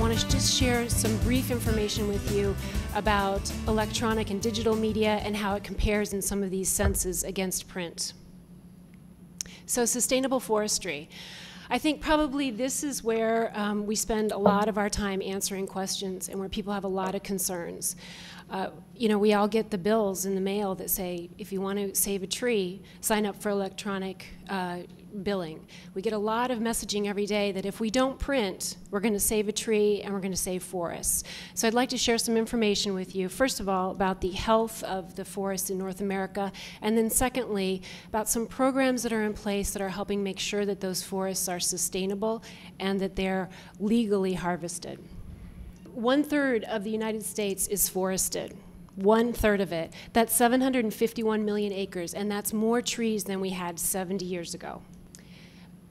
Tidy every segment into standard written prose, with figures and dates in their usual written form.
want to just share some brief information with you about electronic and digital media and how it compares in some of these senses against print. So sustainable forestry. I think probably this is where we spend a lot of our time answering questions and where people have a lot of concerns. You know, we all get the bills in the mail that say, if you want to save a tree, sign up for electronic billing. We get a lot of messaging every day that if we don't print, we're going to save a tree and we're going to save forests. So I'd like to share some information with you, first of all, about the health of the forests in North America, and then secondly, about some programs that are in place that are helping make sure that those forests are sustainable and that they're legally harvested. 1/3 of the United States is forested. 1/3 of it. That's 751 million acres, and that's more trees than we had 70 years ago.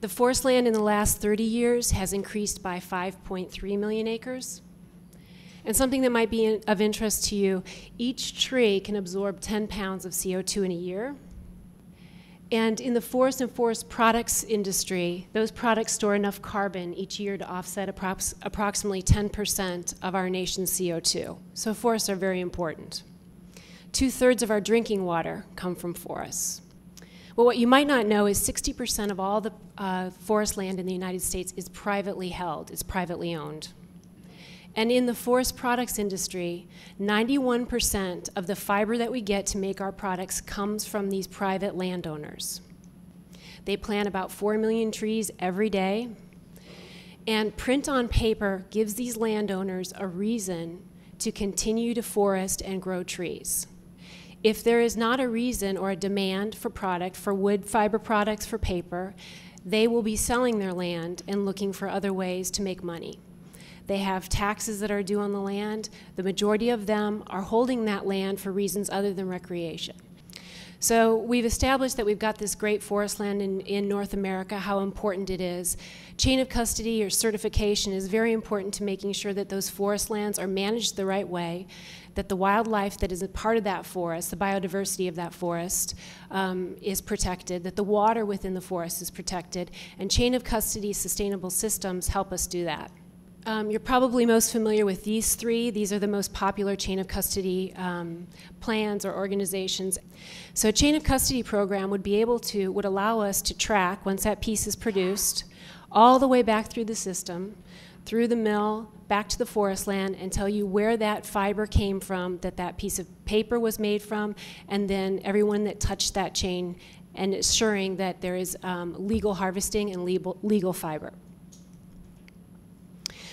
The forest land in the last 30 years has increased by 5.3 million acres. And something that might be of interest to you, each tree can absorb 10 pounds of CO2 in a year. And in the forest and forest products industry, those products store enough carbon each year to offset approximately 10% of our nation's CO2. So forests are very important. 2/3 of our drinking water come from forests. Well, what you might not know is 60% of all the forest land in the United States is privately held, it's privately owned. And in the forest products industry, 91% of the fiber that we get to make our products comes from these private landowners. They plant about 4 million trees every day, and print on paper gives these landowners a reason to continue to forest and grow trees. If there is not a reason or a demand for product, for wood fiber products, for paper, they will be selling their land and looking for other ways to make money. They have taxes that are due on the land. The majority of them are holding that land for reasons other than recreation. So we've established that we've got this great forest land in North America, how important it is. Chain of custody or certification is very important to making sure that those forest lands are managed the right way, that the wildlife that is a part of that forest, the biodiversity of that forest, is protected, that the water within the forest is protected, and chain of custody sustainable systems help us do that. You're probably most familiar with these three. These are the most popular chain of custody plans or organizations. So a chain of custody program would allow us to track, once that piece is produced, all the way back through the system, through the mill, back to the forest land, and tell you where that fiber came from, that piece of paper was made from, and then everyone that touched that chain, and ensuring that there is legal harvesting and legal fiber.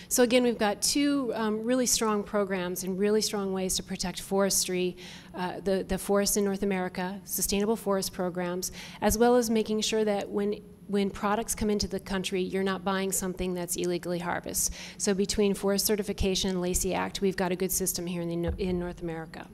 So again, we've got two really strong programs and really strong ways to protect forestry, the forests in North America, sustainable forest programs, as well as making sure that when products come into the country, you're not buying something that's illegally harvested. So between Forest Certification and Lacey Act, we've got a good system here in North America.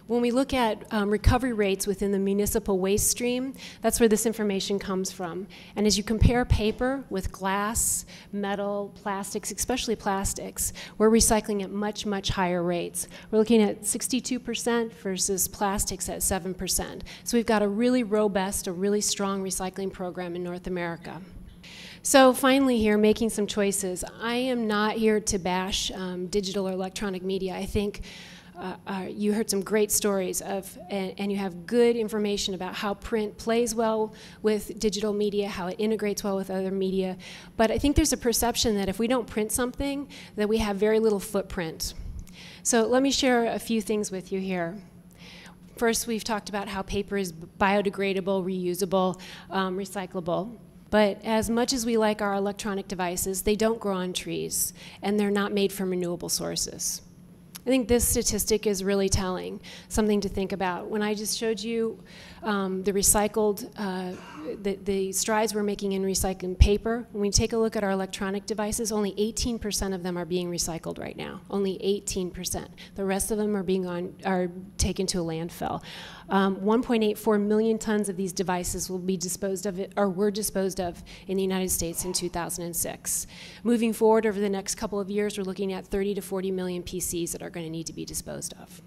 When we look at recovery rates within the municipal waste stream, that's where this information comes from. And as you compare paper with glass, metal, plastics, especially plastics, we're recycling at much, much higher rates. We're looking at 62% versus plastics at 7%. So we've got a really robust, a really strong recycling program in North America. So finally here, making some choices. I am not here to bash digital or electronic media. I think you heard some great stories and you have good information about how print plays well with digital media, how it integrates well with other media. But I think there's a perception that if we don't print something, that we have very little footprint. So let me share a few things with you here. First, we've talked about how paper is biodegradable, reusable, recyclable. But as much as we like our electronic devices, they don't grow on trees, and they're not made from renewable sources. I think this statistic is really telling, something to think about. When I just showed you the recycled, the strides we're making in recycling paper, when we take a look at our electronic devices, only 18% of them are being recycled right now. Only 18%. The rest of them are taken to a landfill. 1.84 million tons of these devices will be disposed of, or were disposed of in the United States in 2006. Moving forward over the next couple of years, we're looking at 30 to 40 million PCs that are going to need to be disposed of.